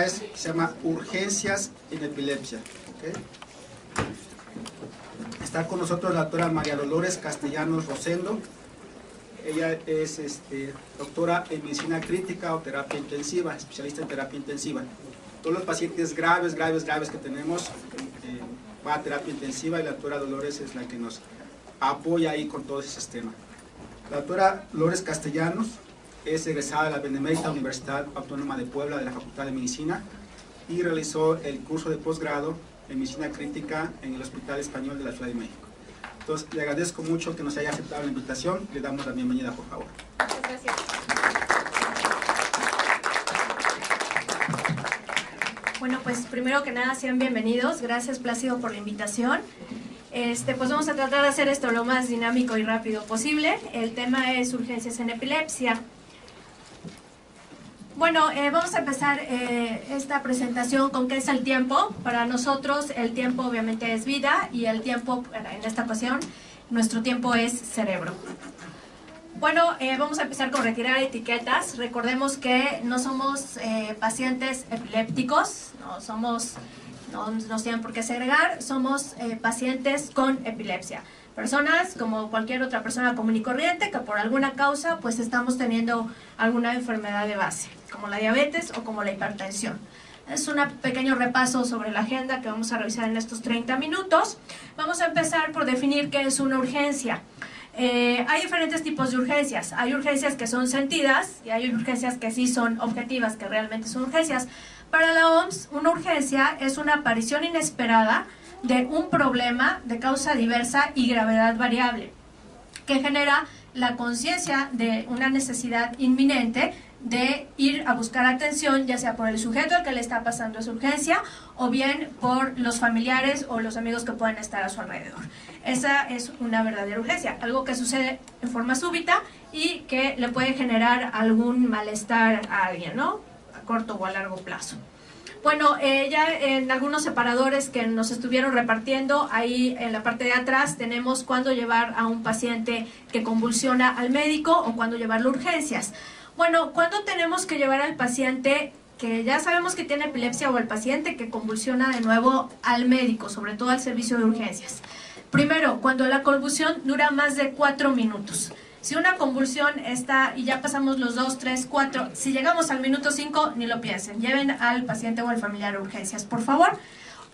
actividades que se llama Urgencias en Epilepsia. ¿Okay? Está con nosotros la doctora María Dolores Castellanos Rosendo. Ella es doctora en medicina crítica o terapia intensiva, especialista en terapia intensiva. Todos los pacientes graves que tenemos va a terapia intensiva, y la doctora Dolores es la que nos apoya ahí con todo ese sistema. La doctora Dolores Castellanos es egresada de la Benemérita Universidad Autónoma de Puebla, de la Facultad de Medicina, y realizó el curso de posgrado en medicina crítica en el Hospital Español de la Ciudad de México. Entonces, le agradezco mucho que nos haya aceptado la invitación. Le damos la bienvenida, por favor. Muchas gracias. Bueno, pues primero que nada, sean bienvenidos. Gracias, Plácido, por la invitación. Pues vamos a tratar de hacer esto lo más dinámico y rápido posible. El tema es urgencias en epilepsia. Bueno, vamos a empezar esta presentación con qué es el tiempo. Para nosotros el tiempo obviamente es vida, y el tiempo, en esta ocasión, nuestro tiempo es cerebro. Bueno, vamos a empezar con retirar etiquetas. Recordemos que no somos pacientes epilépticos, no nos tienen por qué segregar, somos pacientes con epilepsia. Personas como cualquier otra persona común y corriente que por alguna causa pues estamos teniendo alguna enfermedad de base, como la diabetes o como la hipertensión. Es un pequeño repaso sobre la agenda que vamos a revisar en estos 30 minutos. Vamos a empezar por definir qué es una urgencia. Hay diferentes tipos de urgencias. Hay urgencias que son sentidas y hay urgencias que sí son objetivas, que realmente son urgencias. Para la OMS, una urgencia es una aparición inesperada de un problema de causa diversa y gravedad variable, que genera la conciencia de una necesidad inminente de ir a buscar atención, ya sea por el sujeto al que le está pasando esa urgencia, o bien por los familiares o los amigos que pueden estar a su alrededor. Esa es una verdadera urgencia, algo que sucede en forma súbita y que le puede generar algún malestar a alguien, ¿no? A corto o a largo plazo. Bueno, ya en algunos separadores que nos estuvieron repartiendo, ahí en la parte de atrás tenemos cuándo llevar a un paciente que convulsiona al médico o cuándo llevarlo a urgencias. Bueno, ¿cuándo tenemos que llevar al paciente que ya sabemos que tiene epilepsia o al paciente que convulsiona de nuevo al médico, sobre todo al servicio de urgencias? Primero, cuando la convulsión dura más de 4 minutos. Si una convulsión está y ya pasamos los 2, 3, 4, si llegamos al minuto 5, ni lo piensen, lleven al paciente o al familiar a urgencias, por favor.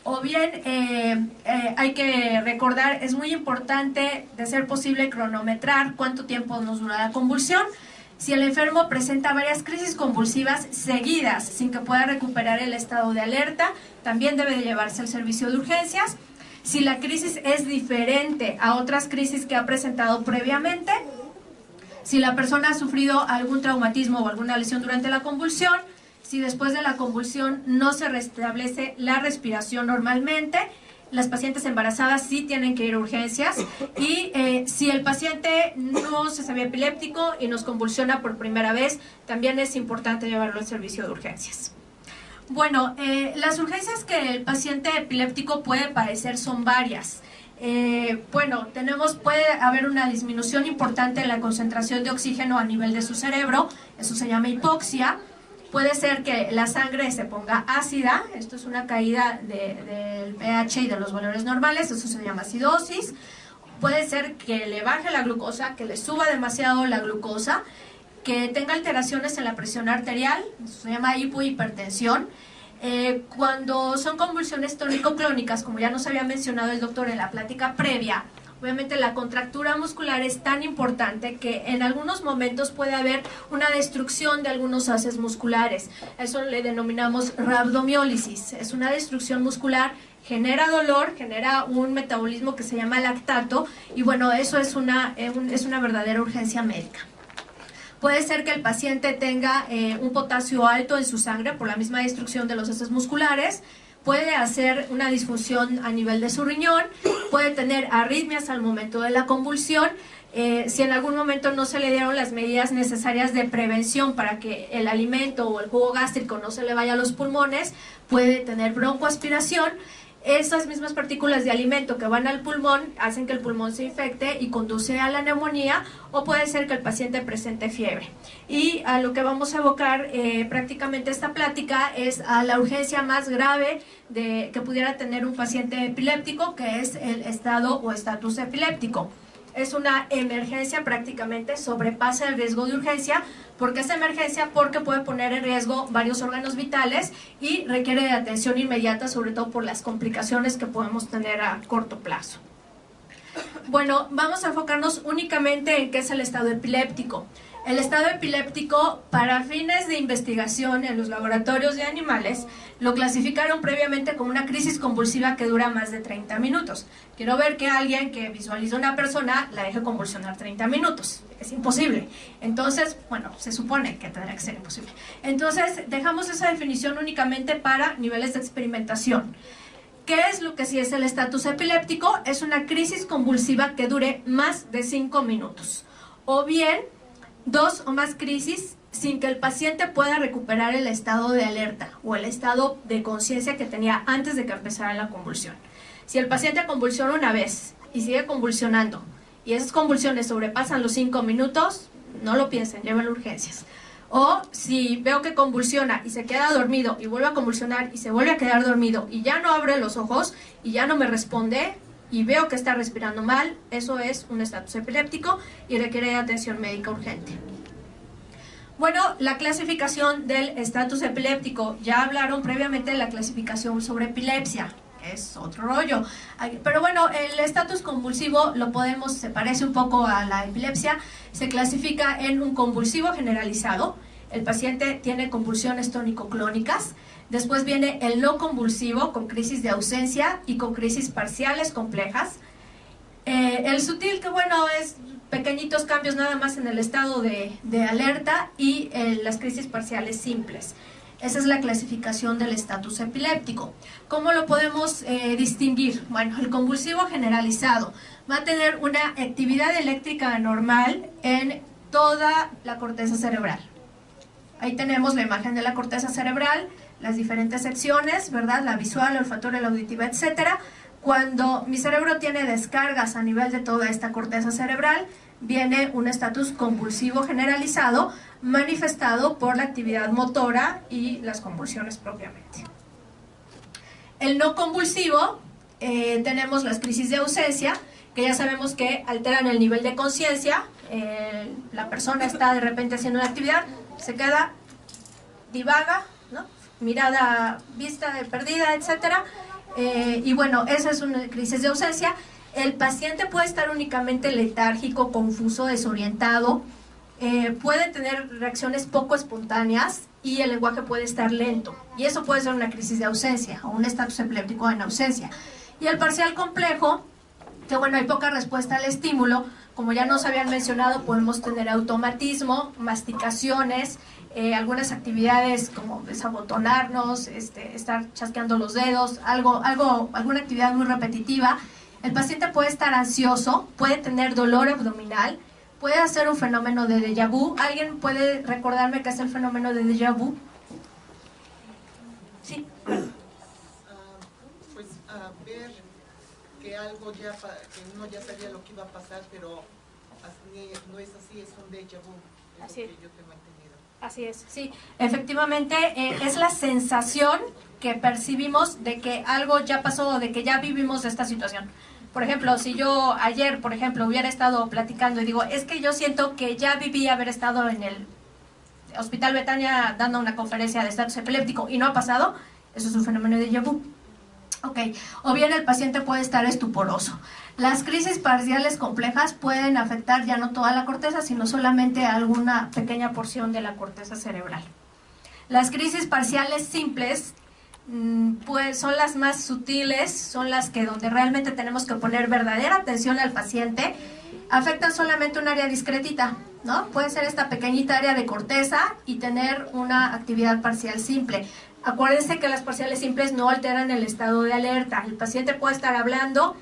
O bien, hay que recordar, es muy importante, de ser posible, cronometrar cuánto tiempo nos dura la convulsión. Si el enfermo presenta varias crisis convulsivas seguidas sin que pueda recuperar el estado de alerta, también debe de llevarse al servicio de urgencias. Si la crisis es diferente a otras crisis que ha presentado previamente, si la persona ha sufrido algún traumatismo o alguna lesión durante la convulsión, si después de la convulsión no se restablece la respiración normalmente, las pacientes embarazadas sí tienen que ir a urgencias, y si el paciente no se sabe epiléptico y nos convulsiona por primera vez, también es importante llevarlo al servicio de urgencias. Bueno, las urgencias que el paciente epiléptico puede padecer son varias. Puede haber una disminución importante en la concentración de oxígeno a nivel de su cerebro, eso se llama hipoxia. Puede ser que la sangre se ponga ácida, esto es una caída del pH y de los valores normales, eso se llama acidosis. Puede ser que le baje la glucosa, que le suba demasiado la glucosa, que tenga alteraciones en la presión arterial, eso se llama hipohipertensión. Cuando son convulsiones tónico-clónicas, como ya nos había mencionado el doctor en la plática previa, obviamente la contractura muscular es tan importante que en algunos momentos puede haber una destrucción de algunos haces musculares. Eso le denominamos rhabdomiólisis. Es una destrucción muscular, genera dolor, genera un metabolismo que se llama lactato, y bueno, eso es una verdadera urgencia médica. Puede ser que el paciente tenga un potasio alto en su sangre por la misma destrucción de los haces musculares, puede hacer una disfunción a nivel de su riñón, puede tener arritmias al momento de la convulsión. Si en algún momento no se le dieron las medidas necesarias de prevención para que el alimento o el jugo gástrico no se le vaya a los pulmones, puede tener broncoaspiración. Esas mismas partículas de alimento que van al pulmón hacen que el pulmón se infecte y conduce a la neumonía, o puede ser que el paciente presente fiebre. Y a lo que vamos a evocar prácticamente esta plática es a la urgencia más grave que pudiera tener un paciente epiléptico, que es el estado o estatus epiléptico. Es una emergencia, prácticamente sobrepasa el riesgo de urgencia. ¿Por qué es emergencia? Porque puede poner en riesgo varios órganos vitales y requiere de atención inmediata, sobre todo por las complicaciones que podemos tener a corto plazo. Bueno, vamos a enfocarnos únicamente en qué es el estado epiléptico. El estado epiléptico, para fines de investigación en los laboratorios de animales, lo clasificaron previamente como una crisis convulsiva que dura más de 30 minutos. Quiero ver que alguien que visualiza a una persona la deje convulsionar 30 minutos. Es imposible. Entonces, bueno, se supone que tendrá que ser imposible. Entonces, dejamos esa definición únicamente para niveles de experimentación. ¿Qué es lo que sí es el estatus epiléptico? Es una crisis convulsiva que dure más de 5 minutos. O bien, 2 o más crisis sin que el paciente pueda recuperar el estado de alerta o el estado de conciencia que tenía antes de que empezara la convulsión. Si el paciente convulsiona una vez y sigue convulsionando y esas convulsiones sobrepasan los 5 minutos, no lo piensen, llévenlo a urgencias. O si veo que convulsiona y se queda dormido y vuelve a convulsionar y se vuelve a quedar dormido y ya no abre los ojos y ya no me responde y veo que está respirando mal, eso es un estatus epiléptico y requiere atención médica urgente. Bueno, la clasificación del estatus epiléptico, ya hablaron previamente de la clasificación sobre epilepsia, es otro rollo. Pero bueno, el estatus convulsivo se parece un poco a la epilepsia, se clasifica en un convulsivo generalizado, el paciente tiene convulsiones tónico-clónicas, después viene el no convulsivo con crisis de ausencia y con crisis parciales complejas, el sutil, que bueno, es pequeñitos cambios nada más en el estado de alerta, y las crisis parciales simples. Esa es la clasificación del estatus epiléptico. ¿Cómo lo podemos distinguir? Bueno, el convulsivo generalizado va a tener una actividad eléctrica normal en toda la corteza cerebral. Ahí tenemos la imagen de la corteza cerebral, las diferentes secciones, ¿verdad? La visual, la olfatoria, la auditiva, etcétera. Cuando mi cerebro tiene descargas a nivel de toda esta corteza cerebral, viene un estatus convulsivo generalizado manifestado por la actividad motora y las convulsiones propiamente. El no convulsivo, tenemos las crisis de ausencia, que ya sabemos que alteran el nivel de conciencia. La persona está de repente haciendo una actividad, se queda, divaga, ¿no? Mirada, vista perdida, etcétera. Y bueno, esa es una crisis de ausencia. El paciente puede estar únicamente letárgico, confuso, desorientado, puede tener reacciones poco espontáneas y el lenguaje puede estar lento. Y eso puede ser una crisis de ausencia o un estatus epiléptico en ausencia. Y el parcial complejo, que bueno, hay poca respuesta al estímulo. Como ya nos habían mencionado, podemos tener automatismo, masticaciones, algunas actividades como desabotonarnos, estar chasqueando los dedos, alguna actividad muy repetitiva. El paciente puede estar ansioso, puede tener dolor abdominal, puede hacer un fenómeno de déjà vu. ¿Alguien puede recordarme qué es el fenómeno de déjà vu? Sí. Ver que algo que uno ya sabía lo que iba a pasar, pero no es así, es un déjà vu, es así lo que yo tengo entendido. Así es, sí. Efectivamente, es la sensación que percibimos de que algo ya pasó, de que ya vivimos esta situación. Por ejemplo, si yo ayer, por ejemplo, hubiera estado platicando y digo, es que yo siento que ya viví haber estado en el Hospital Betania dando una conferencia de estatus epiléptico y no ha pasado, eso es un fenómeno de déjà vu. Ok, o bien el paciente puede estar estuporoso. Las crisis parciales complejas pueden afectar ya no toda la corteza, sino solamente alguna pequeña porción de la corteza cerebral. Las crisis parciales simples pues son las más sutiles, son las que donde realmente tenemos que poner verdadera atención al paciente, afectan solamente un área discretita, ¿no? Puede ser esta pequeñita área de corteza y tener una actividad parcial simple. Acuérdense que las parciales simples no alteran el estado de alerta. El paciente puede estar hablando,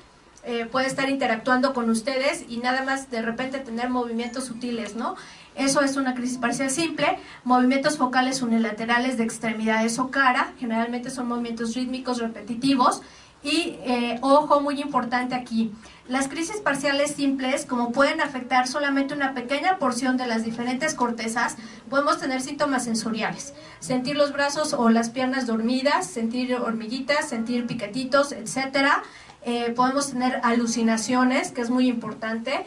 puede estar interactuando con ustedes y nada más de repente tener movimientos sutiles, ¿no? Eso es una crisis parcial simple. Movimientos focales unilaterales de extremidades o cara, generalmente son movimientos rítmicos repetitivos Y ojo, muy importante aquí, las crisis parciales simples, como pueden afectar solamente una pequeña porción de las diferentes cortezas, podemos tener síntomas sensoriales, sentir los brazos o las piernas dormidas, sentir hormiguitas, sentir piquetitos, etcétera. Podemos tener alucinaciones, que es muy importante,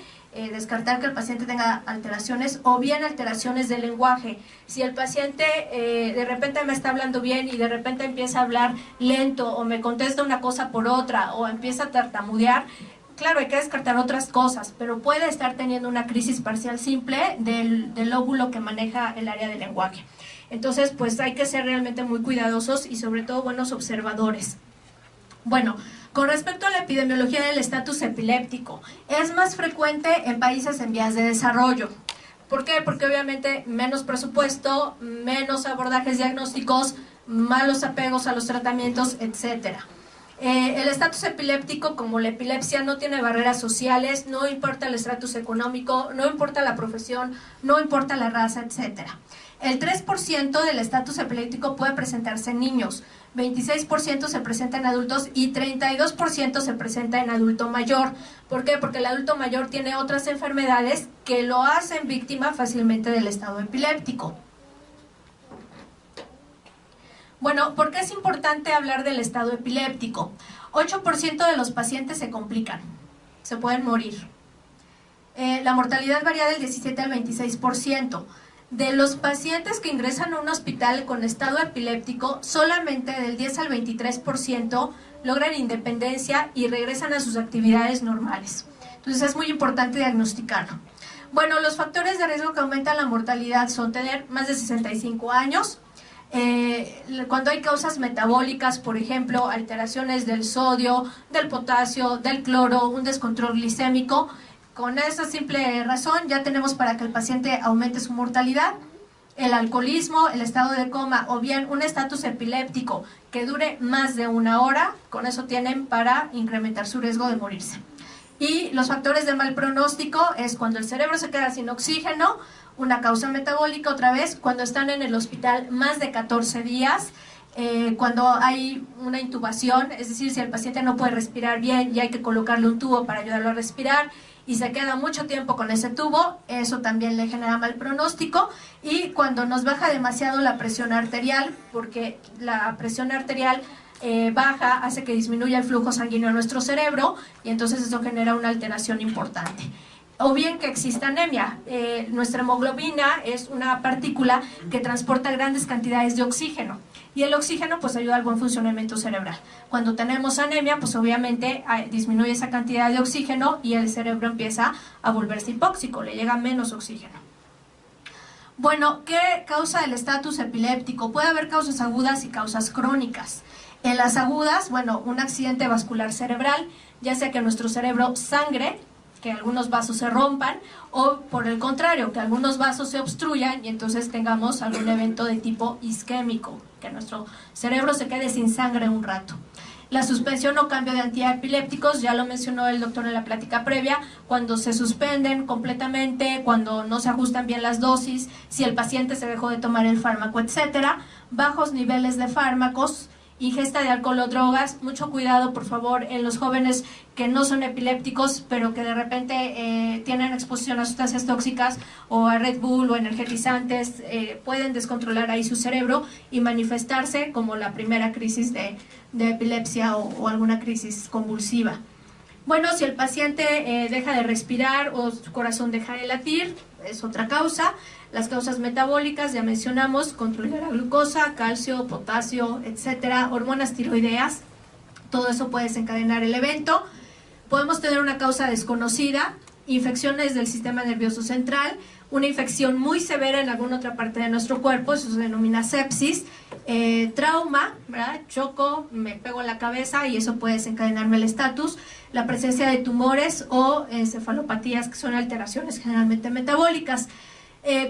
descartar que el paciente tenga alteraciones o bien alteraciones del lenguaje. Si el paciente de repente me está hablando bien y de repente empieza a hablar lento o me contesta una cosa por otra o empieza a tartamudear, claro, hay que descartar otras cosas, pero puede estar teniendo una crisis parcial simple del lóbulo que maneja el área del lenguaje. Entonces, pues hay que ser realmente muy cuidadosos y sobre todo buenos observadores. Bueno, con respecto a la epidemiología del estatus epiléptico, es más frecuente en países en vías de desarrollo. ¿Por qué? Porque obviamente menos presupuesto, menos abordajes diagnósticos, malos apegos a los tratamientos, etcétera. El estatus epiléptico, como la epilepsia, no tiene barreras sociales, no importa el estatus económico, no importa la profesión, no importa la raza, etcétera. El 3% del estatus epiléptico puede presentarse en niños, 26% se presenta en adultos y 32% se presenta en adulto mayor. ¿Por qué? Porque el adulto mayor tiene otras enfermedades que lo hacen víctima fácilmente del estado epiléptico. Bueno, ¿por qué es importante hablar del estado epiléptico? 8% de los pacientes se complican, se pueden morir. La mortalidad varía del 17 al 26%. De los pacientes que ingresan a un hospital con estado epiléptico, solamente del 10 al 23% logran independencia y regresan a sus actividades normales. Entonces es muy importante diagnosticarlo. Bueno, los factores de riesgo que aumentan la mortalidad son tener más de 65 años, cuando hay causas metabólicas, por ejemplo, alteraciones del sodio, del potasio, del cloro, un descontrol glicémico. Con esa simple razón ya tenemos para que el paciente aumente su mortalidad. El alcoholismo, el estado de coma o bien un estatus epiléptico que dure más de 1 hora, con eso tienen para incrementar su riesgo de morirse. Y los factores de mal pronóstico es cuando el cerebro se queda sin oxígeno, una causa metabólica otra vez, cuando están en el hospital más de 14 días, cuando hay una intubación, es decir, si el paciente no puede respirar bien y hay que colocarle un tubo para ayudarlo a respirar, y se queda mucho tiempo con ese tubo, eso también le genera mal pronóstico. Y cuando nos baja demasiado la presión arterial, porque la presión arterial baja hace que disminuya el flujo sanguíneo a nuestro cerebro y entonces eso genera una alteración importante. O bien que exista anemia. Nuestra hemoglobina es una partícula que transporta grandes cantidades de oxígeno y el oxígeno pues ayuda al buen funcionamiento cerebral. Cuando tenemos anemia pues obviamente disminuye esa cantidad de oxígeno y el cerebro empieza a volverse hipóxico, le llega menos oxígeno. Bueno, ¿qué causa el estatus epiléptico? Puede haber causas agudas y causas crónicas. En las agudas, bueno, un accidente vascular cerebral, ya sea que nuestro cerebro sangre, que algunos vasos se rompan, o por el contrario, que algunos vasos se obstruyan y entonces tengamos algún evento de tipo isquémico, que nuestro cerebro se quede sin sangre un rato. La suspensión o cambio de antiepilépticos, ya lo mencionó el doctor en la plática previa, cuando se suspenden completamente, cuando no se ajustan bien las dosis, si el paciente se dejó de tomar el fármaco, etcétera. Bajos niveles de fármacos, ingesta de alcohol o drogas, mucho cuidado por favor en los jóvenes que no son epilépticos pero que de repente tienen exposición a sustancias tóxicas o a Red Bull o energetizantes, pueden descontrolar ahí su cerebro y manifestarse como la primera crisis de epilepsia o alguna crisis convulsiva. Bueno, si el paciente deja de respirar o su corazón deja de latir, es otra causa. Las causas metabólicas, ya mencionamos, control de la glucosa, calcio, potasio, etcétera, hormonas tiroideas, todo eso puede desencadenar el evento. Podemos tener una causa desconocida, infecciones del sistema nervioso central, una infección muy severa en alguna otra parte de nuestro cuerpo, eso se denomina sepsis, trauma, ¿verdad? Choco, me pego en la cabeza y eso puede desencadenarme el estatus, la presencia de tumores o encefalopatías, que son alteraciones generalmente metabólicas.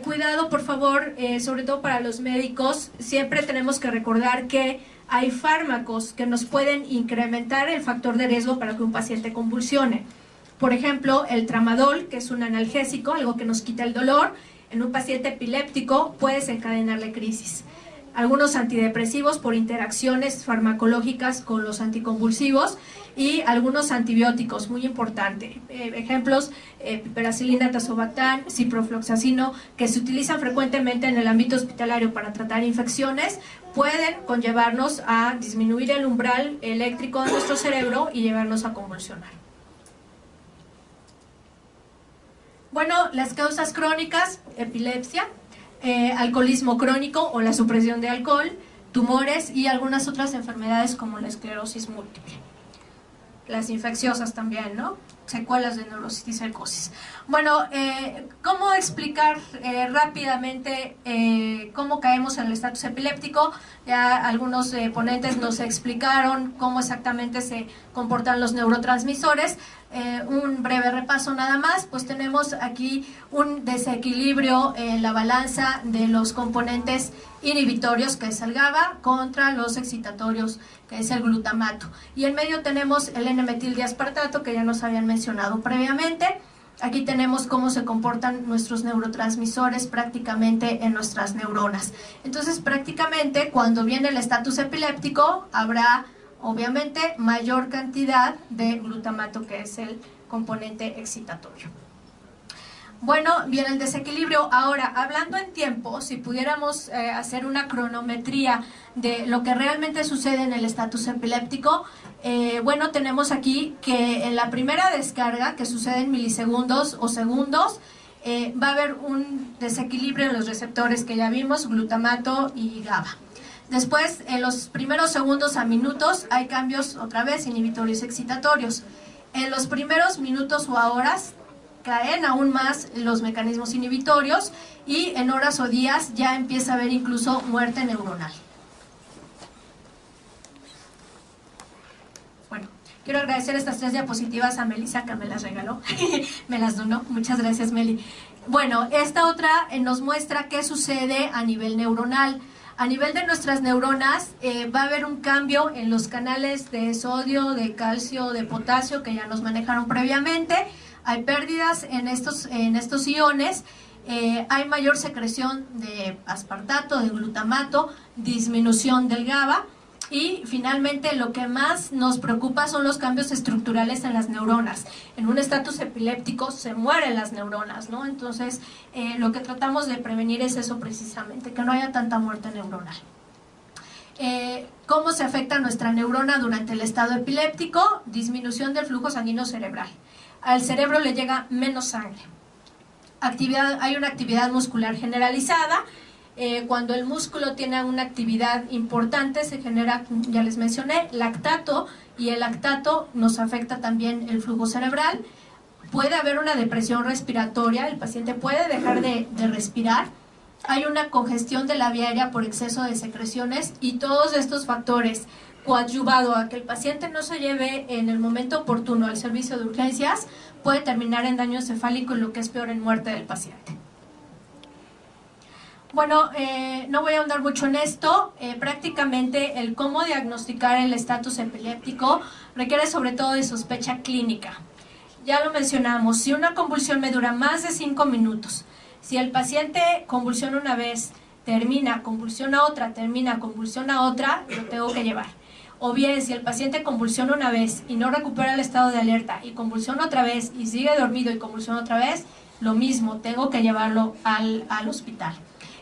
Cuidado por favor, sobre todo para los médicos, siempre tenemos que recordar que hay fármacos que nos pueden incrementar el factor de riesgo para que un paciente convulsione. Por ejemplo, el tramadol, que es un analgésico, algo que nos quita el dolor, en un paciente epiléptico puede desencadenarle crisis. algunos antidepresivos por interacciones farmacológicas con los anticonvulsivos y algunos antibióticos, muy importante. Ejemplos, piperacilina, tazobactam, ciprofloxacino, que se utilizan frecuentemente en el ámbito hospitalario para tratar infecciones, pueden conllevarnos a disminuir el umbral eléctrico de nuestro cerebro y llevarnos a convulsionar. Bueno, las causas crónicas, epilepsia, alcoholismo crónico o la supresión de alcohol, tumores y algunas otras enfermedades como la esclerosis múltiple. Las infecciosas también, ¿no? Secuelas de neurosis y psicosis. Bueno, ¿cómo explicar rápidamente cómo caemos en el estatus epiléptico? Ya algunos ponentes nos explicaron cómo exactamente se comportan los neurotransmisores. Un breve repaso nada más, pues tenemos aquí un desequilibrio en la balanza de los componentes inhibitorios, que es el GABA, contra los excitatorios, que es el glutamato. Y en medio tenemos el N-metildiaspartato, que ya nos habían mencionado previamente. Aquí tenemos cómo se comportan nuestros neurotransmisores prácticamente en nuestras neuronas. Entonces, prácticamente, cuando viene el estatus epiléptico, habrá obviamente mayor cantidad de glutamato, que es el componente excitatorio. Bueno, viene el desequilibrio. Ahora, hablando en tiempo, si pudiéramos hacer una cronometría de lo que realmente sucede en el estatus epiléptico, bueno, tenemos aquí que en la primera descarga, que sucede en milisegundos o segundos, va a haber un desequilibrio en los receptores que ya vimos, glutamato y GABA. Después, en los primeros segundos a minutos, hay cambios otra vez inhibitorios excitatorios. En los primeros minutos o a horas, caen aún más los mecanismos inhibitorios y en horas o días ya empieza a haber incluso muerte neuronal. Bueno, quiero agradecer estas 3 diapositivas a Melissa, que me las regaló, me las donó. Muchas gracias, Meli. Bueno, esta otra nos muestra qué sucede a nivel neuronal. A nivel de nuestras neuronas va a haber un cambio en los canales de sodio, de calcio, de potasio, que ya nos manejaron previamente. Hay pérdidas en estos iones, hay mayor secreción de aspartato, de glutamato, disminución del GABA y finalmente lo que más nos preocupa son los cambios estructurales en las neuronas. En un estatus epiléptico se mueren las neuronas, ¿no? Entonces lo que tratamos de prevenir es eso precisamente, que no haya tanta muerte neuronal. ¿Cómo se afecta nuestra neurona durante el estado epiléptico? Disminución del flujo sanguíneo cerebral. Al cerebro le llega menos sangre. Hay una actividad muscular generalizada. Cuando el músculo tiene una actividad importante se genera, ya les mencioné, lactato, y el lactato nos afecta también el flujo cerebral. Puede haber una depresión respiratoria, el paciente puede dejar de respirar. Hay una congestión de la vía aérea por exceso de secreciones y todos estos factores, coadyuvado a que el paciente no se lleve en el momento oportuno al servicio de urgencias, puede terminar en daño encefálico y lo que es peor, en muerte del paciente. Bueno, no voy a ahondar mucho en esto. Prácticamente el cómo diagnosticar el estatus epiléptico requiere sobre todo de sospecha clínica. Ya lo mencionamos, si una convulsión me dura más de 5 minutos, si el paciente convulsiona una vez, termina, convulsiona otra, termina, convulsiona otra, lo tengo que llevar. O bien, si el paciente convulsiona una vez y no recupera el estado de alerta y convulsiona otra vez y sigue dormido y convulsiona otra vez, lo mismo, tengo que llevarlo al hospital.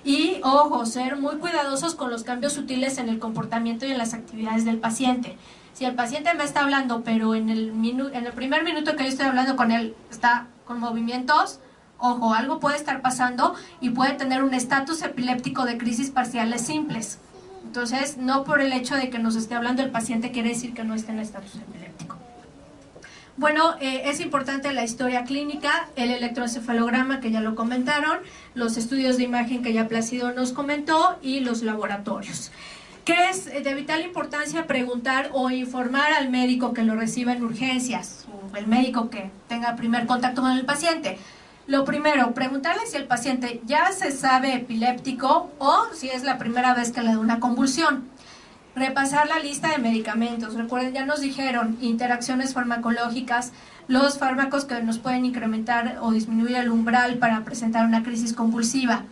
Y, ojo, ser muy cuidadosos con los cambios sutiles en el comportamiento y en las actividades del paciente. Si el paciente me está hablando, pero en el primer minuto que yo estoy hablando con él está con movimientos, ojo, algo puede estar pasando y puede tener un estatus epiléptico de crisis parciales simples. Entonces, no por el hecho de que nos esté hablando el paciente quiere decir que no esté en estatus epiléptico. Bueno, es importante la historia clínica, el electroencefalograma, que ya lo comentaron, los estudios de imagen que ya Plácido nos comentó y los laboratorios. ¿Qué es de vital importancia? Preguntar o informar al médico que lo reciba en urgencias, o el médico que tenga primer contacto con el paciente. Lo primero, preguntarle si el paciente ya se sabe epiléptico o si es la primera vez que le da una convulsión. Repasar la lista de medicamentos. Recuerden, ya nos dijeron, interacciones farmacológicas, los fármacos que nos pueden incrementar o disminuir el umbral para presentar una crisis convulsiva.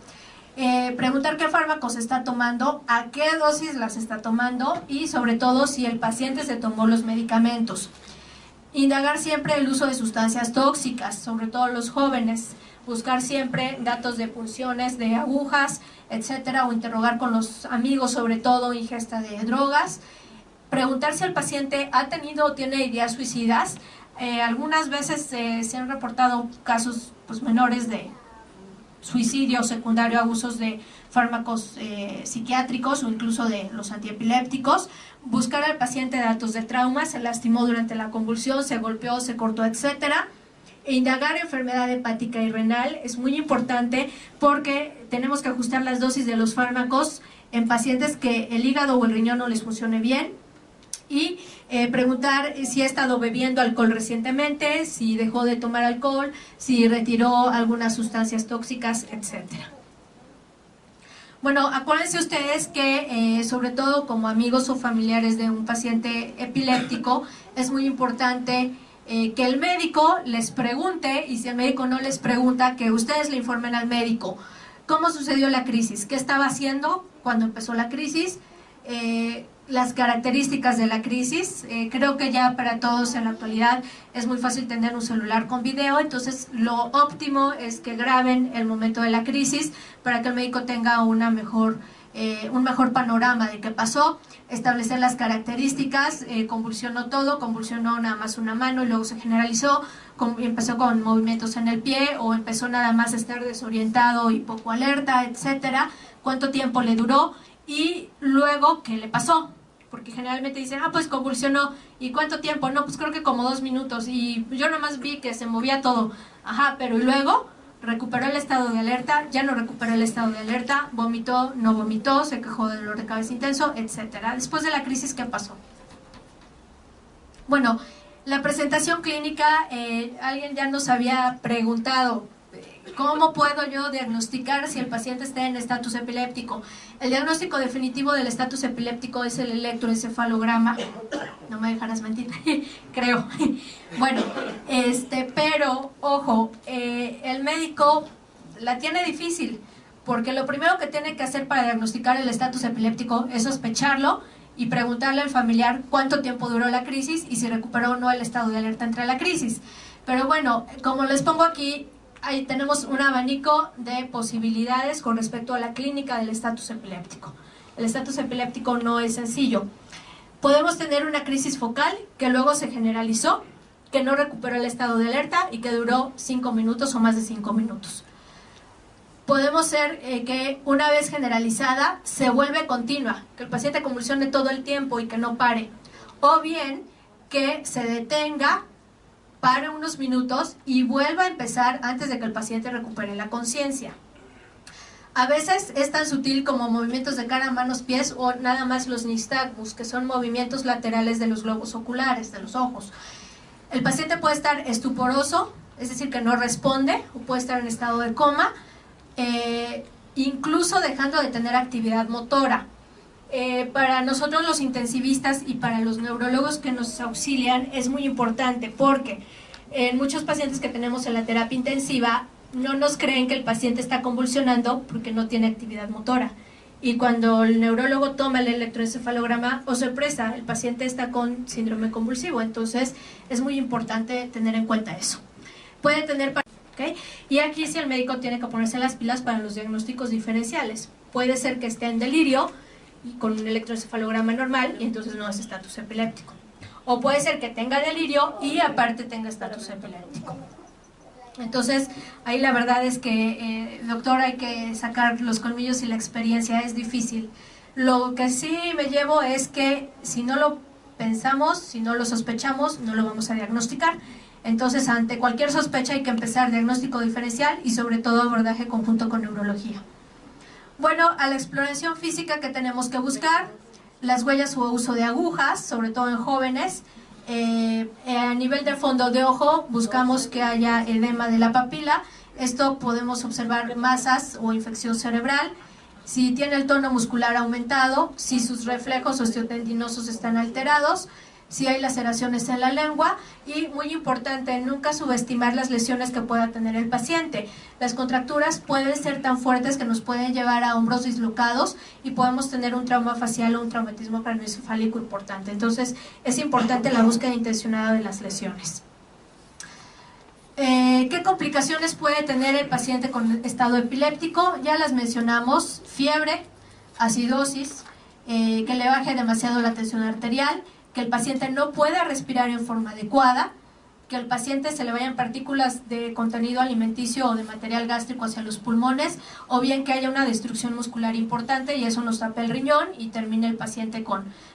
Preguntar qué fármacos está tomando, a qué dosis las está tomando y sobre todo si el paciente se tomó los medicamentos. Indagar siempre el uso de sustancias tóxicas, sobre todo los jóvenes. Buscar siempre datos de punciones de agujas, etcétera, o interrogar con los amigos, sobre todo ingesta de drogas. Preguntar si el paciente ha tenido o tiene ideas suicidas. Algunas veces se han reportado casos pues, menores de suicidio secundario a abusos de fármacos psiquiátricos o incluso de los antiepilépticos. Buscar al paciente datos de trauma, se lastimó durante la convulsión, se golpeó, se cortó, etcétera. E indagar enfermedad hepática y renal es muy importante porque tenemos que ajustar las dosis de los fármacos en pacientes que el hígado o el riñón no les funcione bien. Y preguntar si ha estado bebiendo alcohol recientemente, si dejó de tomar alcohol, si retiró algunas sustancias tóxicas, etcétera. Bueno, acuérdense ustedes que sobre todo como amigos o familiares de un paciente epiléptico es muy importante que el médico les pregunte, y si el médico no les pregunta, que ustedes le informen al médico cómo sucedió la crisis, qué estaba haciendo cuando empezó la crisis, las características de la crisis. Creo que ya para todos en la actualidad es muy fácil tener un celular con video, entonces lo óptimo es que graben el momento de la crisis para que el médico tenga un mejor panorama de qué pasó, establecer las características. Convulsionó todo, convulsionó nada más una mano y luego se generalizó, empezó con movimientos en el pie o empezó nada más a estar desorientado y poco alerta, etcétera, cuánto tiempo le duró y luego qué le pasó, porque generalmente dicen, pues convulsionó, ¿y cuánto tiempo? No, pues creo que como 2 minutos y yo nada más vi que se movía todo, pero y luego recuperó el estado de alerta, ya no recuperó el estado de alerta, vomitó, no vomitó, se quejó de dolor de cabeza intenso, etcétera. Después de la crisis, ¿qué pasó? Bueno, la presentación clínica, alguien ya nos había preguntado, ¿cómo puedo yo diagnosticar si el paciente está en estatus epiléptico? El diagnóstico definitivo del estatus epiléptico es el electroencefalograma. No me dejarás mentir, creo. Bueno, pero, ojo, el médico la tiene difícil, porque lo primero que tiene que hacer para diagnosticar el estatus epiléptico es sospecharlo y preguntarle al familiar cuánto tiempo duró la crisis y si recuperó o no el estado de alerta entre la crisis. Pero bueno, como les pongo aquí, ahí tenemos un abanico de posibilidades con respecto a la clínica del estatus epiléptico. El estatus epiléptico no es sencillo. Podemos tener una crisis focal que luego se generalizó, que no recuperó el estado de alerta y que duró 5 minutos o más de 5 minutos. Podemos ser que una vez generalizada se vuelve continua, que el paciente convulsione todo el tiempo y que no pare. O bien que se detenga, pare unos minutos y vuelva a empezar antes de que el paciente recupere la conciencia. A veces es tan sutil como movimientos de cara, manos, pies o nada más los nistagmus, que son movimientos laterales de los globos oculares, de los ojos. El paciente puede estar estuporoso, es decir, que no responde, o puede estar en estado de coma, incluso dejando de tener actividad motora. Para nosotros los intensivistas y para los neurólogos que nos auxilian es muy importante porque en muchos pacientes que tenemos en la terapia intensiva no nos creen que el paciente está convulsionando porque no tiene actividad motora. Y cuando el neurólogo toma el electroencefalograma, oh sorpresa, el paciente está con síndrome convulsivo. Entonces es muy importante tener en cuenta eso. Puede tener... ¿Okay? Y aquí sí el médico tiene que ponerse las pilas para los diagnósticos diferenciales. Puede ser que esté en delirio y con un electroencefalograma normal y entonces no es estatus epiléptico. O puede ser que tenga delirio y aparte tenga estatus epiléptico. Entonces, ahí la verdad es que, doctor, hay que sacar los colmillos y la experiencia es difícil. Lo que sí me llevo es que si no lo pensamos, si no lo sospechamos, no lo vamos a diagnosticar. Entonces, ante cualquier sospecha hay que empezar diagnóstico diferencial y sobre todo abordaje conjunto con neurología. Bueno, a la exploración física que tenemos que buscar, las huellas o uso de agujas, sobre todo en jóvenes. A nivel de fondo de ojo buscamos que haya edema de la papila. Esto podemos observar masas o infección cerebral. Si tiene el tono muscular aumentado, si sus reflejos osteotendinosos están alterados, si hay laceraciones en la lengua y, muy importante, nunca subestimar las lesiones que pueda tener el paciente. Las contracturas pueden ser tan fuertes que nos pueden llevar a hombros dislocados y podemos tener un trauma facial o un traumatismo craneoencefálico importante. Entonces, es importante la búsqueda intencionada de las lesiones. ¿Qué complicaciones puede tener el paciente con estado epiléptico? Ya las mencionamos: fiebre, acidosis, que le baje demasiado la tensión arterial, que el paciente no pueda respirar en forma adecuada, que al paciente se le vayan partículas de contenido alimenticio o de material gástrico hacia los pulmones, o bien que haya una destrucción muscular importante y eso nos tape el riñón y termine el paciente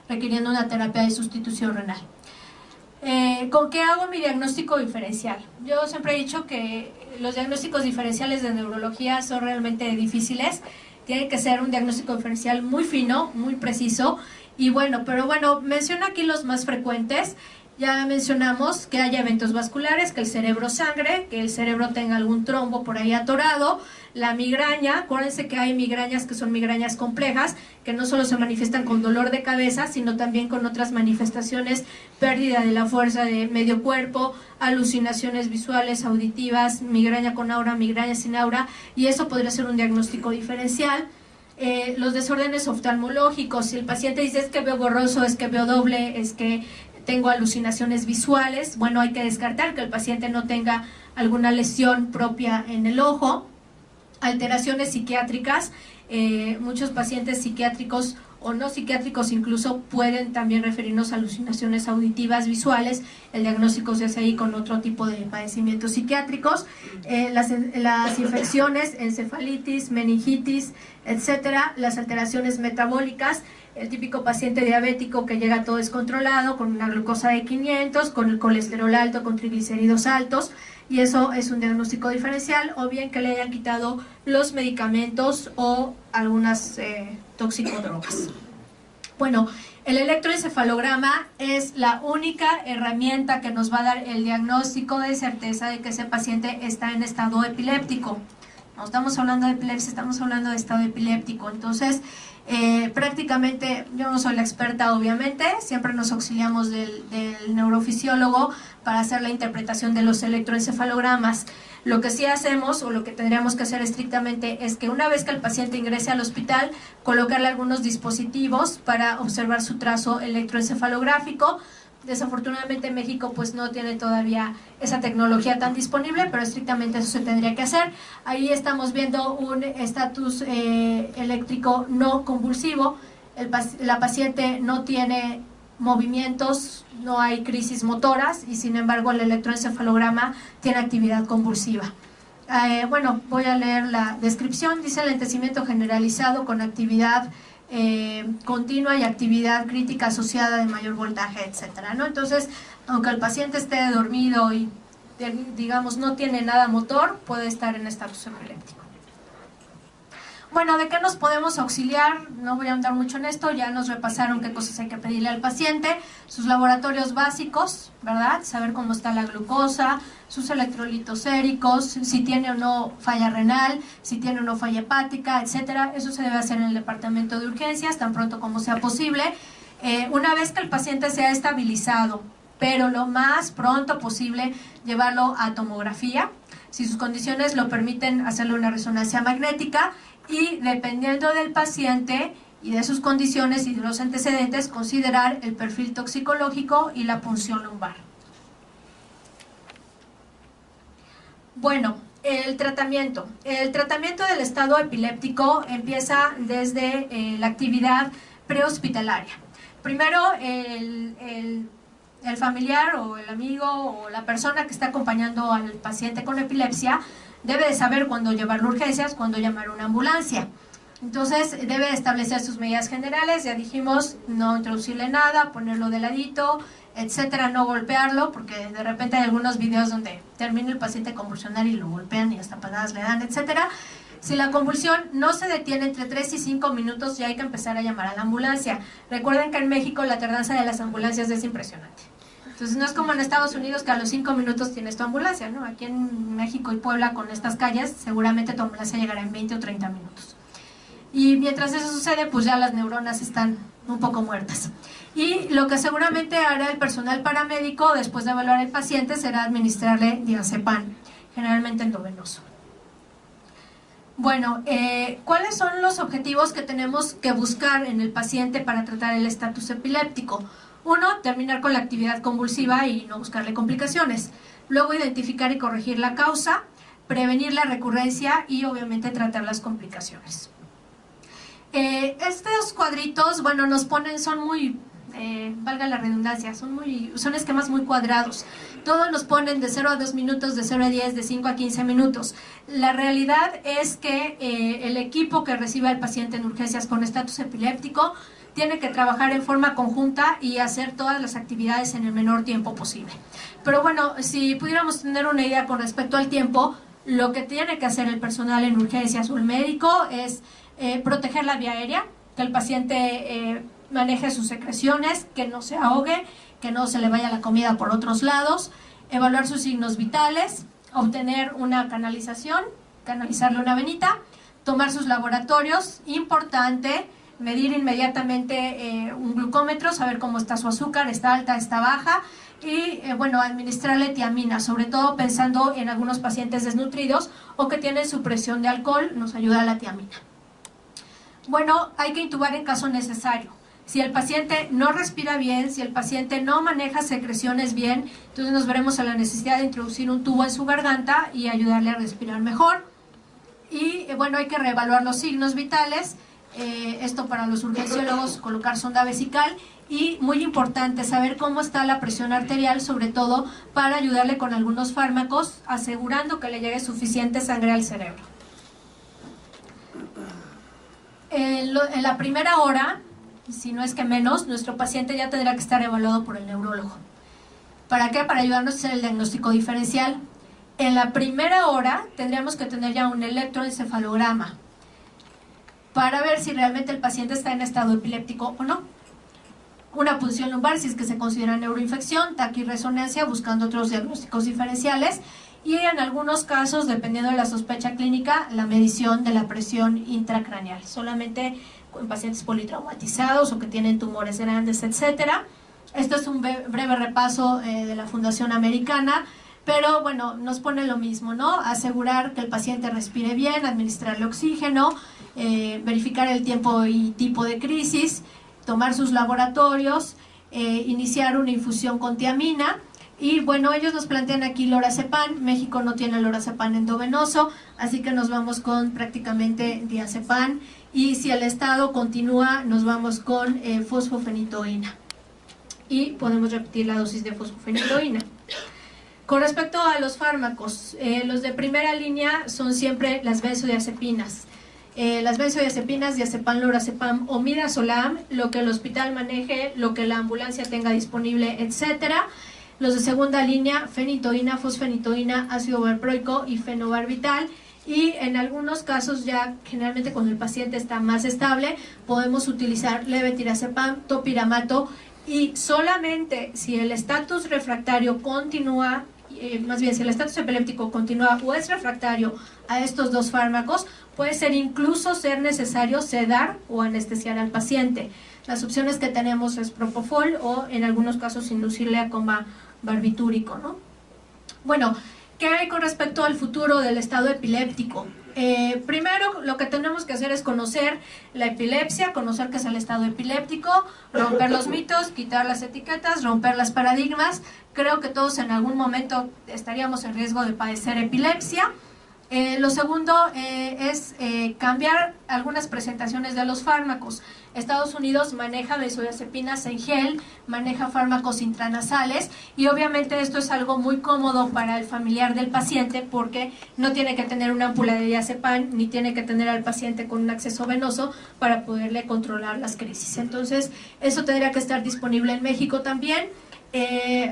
requiriendo una terapia de sustitución renal. ¿Con qué hago mi diagnóstico diferencial? Yo siempre he dicho que los diagnósticos diferenciales de neurología son realmente difíciles. Tiene que ser un diagnóstico diferencial muy fino, muy preciso. Y bueno, menciono aquí los más frecuentes. Ya mencionamos que haya eventos vasculares, que el cerebro sangre, que el cerebro tenga algún trombo por ahí atorado, la migraña. Acuérdense que hay migrañas que son migrañas complejas, que no solo se manifiestan con dolor de cabeza, sino también con otras manifestaciones: pérdida de la fuerza de medio cuerpo, alucinaciones visuales, auditivas, migraña con aura, migraña sin aura, y eso podría ser un diagnóstico diferencial. Los desórdenes oftalmológicos: si el paciente dice es que veo borroso, es que veo doble, es que tengo alucinaciones visuales, bueno, hay que descartar que el paciente no tenga alguna lesión propia en el ojo. Alteraciones psiquiátricas: muchos pacientes psiquiátricos o no psiquiátricos incluso pueden también referirnos a alucinaciones auditivas, visuales. El diagnóstico se hace ahí con otro tipo de padecimientos psiquiátricos. Las infecciones, encefalitis, meningitis, etcétera. Las alteraciones metabólicas: el típico paciente diabético que llega todo descontrolado, con una glucosa de 500, con el colesterol alto, con triglicéridos altos, y eso es un diagnóstico diferencial, o bien que le hayan quitado los medicamentos o algunas toxicodrogas. Bueno, el electroencefalograma es la única herramienta que nos va a dar el diagnóstico de certeza de que ese paciente está en estado epiléptico. No estamos hablando de epilepsia, estamos hablando de estado epiléptico. Entonces, prácticamente, yo no soy la experta obviamente, siempre nos auxiliamos del neurofisiólogo para hacer la interpretación de los electroencefalogramas. Lo que sí hacemos, o lo que tendríamos que hacer estrictamente, es que una vez que el paciente ingrese al hospital, colocarle algunos dispositivos para observar su trazo electroencefalográfico. Desafortunadamente en México pues no tiene todavía esa tecnología tan disponible, pero estrictamente eso se tendría que hacer. Ahí estamos viendo un estatus eléctrico no convulsivo. La paciente no tiene movimientos, no hay crisis motoras, y sin embargo el electroencefalograma tiene actividad convulsiva. Bueno, voy a leer la descripción. Dice: enlentecimiento generalizado con actividad continua y actividad crítica asociada de mayor voltaje, etcétera, ¿no? Entonces, aunque el paciente esté dormido y digamos no tiene nada motor, puede estar en estatus epiléptico. Bueno, ¿de qué nos podemos auxiliar? No voy a andar mucho en esto, ya nos repasaron qué cosas hay que pedirle al paciente, sus laboratorios básicos, ¿verdad? Saber cómo está la glucosa, sus electrolitos séricos, si tiene o no falla renal, si tiene o no falla hepática, etcétera. Eso se debe hacer en el departamento de urgencias tan pronto como sea posible. Una vez que el paciente se ha estabilizado, pero lo más pronto posible, llevarlo a tomografía. Si sus condiciones lo permiten, hacerle una resonancia magnética, y dependiendo del paciente y de sus condiciones y de los antecedentes, considerar el perfil toxicológico y la punción lumbar. Bueno, el tratamiento. El tratamiento del estado epiléptico empieza desde la actividad prehospitalaria. Primero, el familiar o el amigo o la persona que está acompañando al paciente con epilepsia debe de saber cuándo llevarlo a urgencias, cuándo llamar a una ambulancia. Entonces debe establecer sus medidas generales. Ya dijimos, no introducirle nada, ponerlo de ladito, etcétera, no golpearlo, porque de repente hay algunos videos donde termina el paciente convulsionar y lo golpean y hasta patadas le dan, etcétera. Si la convulsión no se detiene entre 3 y 5 minutos, ya hay que empezar a llamar a la ambulancia. Recuerden que en México la tardanza de las ambulancias es impresionante. Entonces no es como en Estados Unidos, que a los 5 minutos tienes tu ambulancia, ¿no? Aquí en México y Puebla, con estas calles, seguramente tu ambulancia llegará en 20 o 30 minutos. y mientras eso sucede, pues ya las neuronas están un poco muertas. Y lo que seguramente hará el personal paramédico después de evaluar al paciente será administrarle diazepam, generalmente endovenoso. Bueno, ¿cuáles son los objetivos que tenemos que buscar en el paciente para tratar el estatus epiléptico? Uno, terminar con la actividad convulsiva y no buscarle complicaciones. Luego, identificar y corregir la causa, prevenir la recurrencia y obviamente tratar las complicaciones. Estos cuadritos, bueno, nos ponen, son muy, valga la redundancia, son esquemas muy cuadrados. Todos nos ponen de 0 a 2 minutos, de 0 a 10, de 5 a 15 minutos. La realidad es que el equipo que recibe al paciente en urgencias con estatus epiléptico tiene que trabajar en forma conjunta y hacer todas las actividades en el menor tiempo posible. Pero bueno, si pudiéramos tener una idea con respecto al tiempo, lo que tiene que hacer el personal en urgencias o el médico es proteger la vía aérea, que el paciente maneje sus secreciones, que no se ahogue, que no se le vaya la comida por otros lados, evaluar sus signos vitales, obtener una canalización, canalizarle una venita, tomar sus laboratorios, importante, medir inmediatamente un glucómetro, saber cómo está su azúcar, está alta, está baja, y bueno, administrarle tiamina, sobre todo pensando en algunos pacientes desnutridos o que tienen supresión de alcohol, nos ayuda la tiamina. Bueno, hay que intubar en caso necesario. Si el paciente no respira bien, si el paciente no maneja secreciones bien, entonces nos veremos a la necesidad de introducir un tubo en su garganta y ayudarle a respirar mejor. Y bueno, hay que reevaluar los signos vitales, esto para los urgenciólogos, colocar sonda vesical y muy importante saber cómo está la presión arterial, sobre todo para ayudarle con algunos fármacos, asegurando que le llegue suficiente sangre al cerebro. En la primera hora, si no es que menos, nuestro paciente ya tendrá que estar evaluado por el neurólogo. ¿Para qué? Para ayudarnos a hacer el diagnóstico diferencial. En la primera hora tendríamos que tener ya un electroencefalograma para ver si realmente el paciente está en estado epiléptico o no. Una punción lumbar si es que se considera neuroinfección, taquirresonancia buscando otros diagnósticos diferenciales y en algunos casos, dependiendo de la sospecha clínica, la medición de la presión intracraneal, solamente en pacientes politraumatizados o que tienen tumores grandes, etcétera. Esto es un breve repaso de la Fundación Americana, pero bueno, nos pone lo mismo, ¿no? Asegurar que el paciente respire bien, administrarle oxígeno, verificar el tiempo y tipo de crisis, tomar sus laboratorios, iniciar una infusión con tiamina. Y bueno, ellos nos plantean aquí lorazepam. México no tiene lorazepam endovenoso, así que nos vamos con prácticamente diazepam. Y si el estado continúa, nos vamos con fosfofenitoína. Y podemos repetir la dosis de fosfofenitoína. Con respecto a los fármacos, los de primera línea son siempre las benzodiazepinas. Las benzodiazepinas, diazepam, lorazepam o midazolam, lo que el hospital maneje, lo que la ambulancia tenga disponible, etcétera. Los de segunda línea, fenitoína, fosfenitoína, ácido valproico y fenobarbital. Y en algunos casos ya generalmente cuando el paciente está más estable podemos utilizar levetiracetam, topiramato y solamente si el estatus refractario continúa, más bien si el estatus epiléptico continúa o es refractario a estos dos fármacos, puede ser incluso ser necesario sedar o anestesiar al paciente. Las opciones que tenemos es propofol o en algunos casos inducirle a coma barbitúrico, ¿no? Bueno, ¿qué hay con respecto al futuro del estado epiléptico? Primero, lo que tenemos que hacer es conocer la epilepsia, conocer qué es el estado epiléptico, romper los mitos, quitar las etiquetas, romper las paradigmas. Creo que todos en algún momento estaríamos en riesgo de padecer epilepsia. Lo segundo es cambiar algunas presentaciones de los fármacos. Estados Unidos maneja benzodiazepinas en gel, maneja fármacos intranasales y obviamente esto es algo muy cómodo para el familiar del paciente porque no tiene que tener una ámpula de diazepam ni tiene que tener al paciente con un acceso venoso para poderle controlar las crisis. Entonces, eso tendría que estar disponible en México también.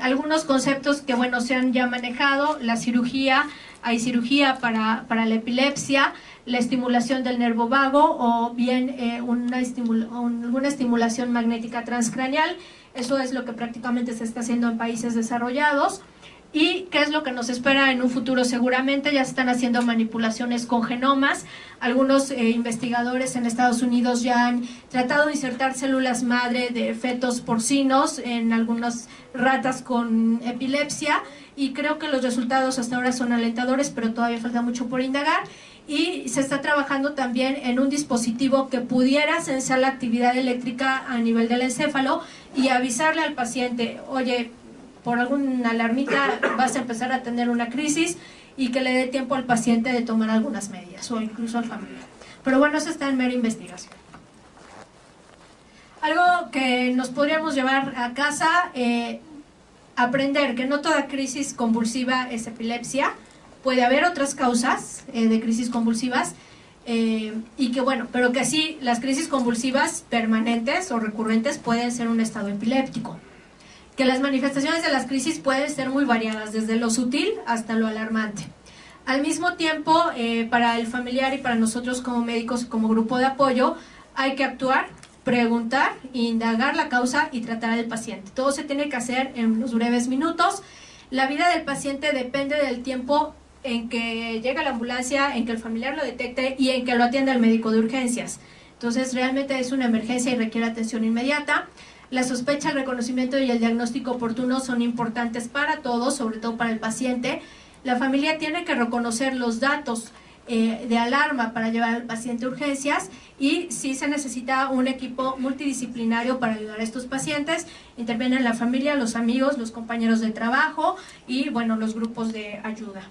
Algunos conceptos que bueno se han ya manejado, la cirugía, hay cirugía para la epilepsia, la estimulación del nervo vago o bien alguna estimulación magnética transcraneal. Eso es lo que prácticamente se está haciendo en países desarrollados. ¿Y qué es lo que nos espera en un futuro? Seguramente ya se están haciendo manipulaciones con genomas. Algunos investigadores en Estados Unidos ya han tratado de insertar células madre de fetos porcinos en algunas ratas con epilepsia, y creo que los resultados hasta ahora son alentadores, pero todavía falta mucho por indagar. Y se está trabajando también en un dispositivo que pudiera sensar la actividad eléctrica a nivel del encéfalo y avisarle al paciente, oye, por alguna alarmita vas a empezar a tener una crisis, y que le dé tiempo al paciente de tomar algunas medidas, o incluso al familiar. Pero bueno, eso está en mera investigación. Algo que nos podríamos llevar a casa, aprender que no toda crisis convulsiva es epilepsia. Puede haber otras causas de crisis convulsivas, y que bueno, pero que sí, las crisis convulsivas permanentes o recurrentes pueden ser un estado epiléptico. Que las manifestaciones de las crisis pueden ser muy variadas, desde lo sutil hasta lo alarmante. Al mismo tiempo, para el familiar y para nosotros como médicos y como grupo de apoyo, hay que actuar, preguntar, indagar la causa y tratar al paciente. Todo se tiene que hacer en los breves minutos. La vida del paciente depende del tiempo en que llega la ambulancia, en que el familiar lo detecte y en que lo atienda el médico de urgencias. Entonces, realmente es una emergencia y requiere atención inmediata. La sospecha, el reconocimiento y el diagnóstico oportuno son importantes para todos, sobre todo para el paciente. La familia tiene que reconocer los datos de alarma para llevar al paciente a urgencias, y si se necesita un equipo multidisciplinario para ayudar a estos pacientes. Intervienen la familia, los amigos, los compañeros de trabajo y bueno, los grupos de ayuda.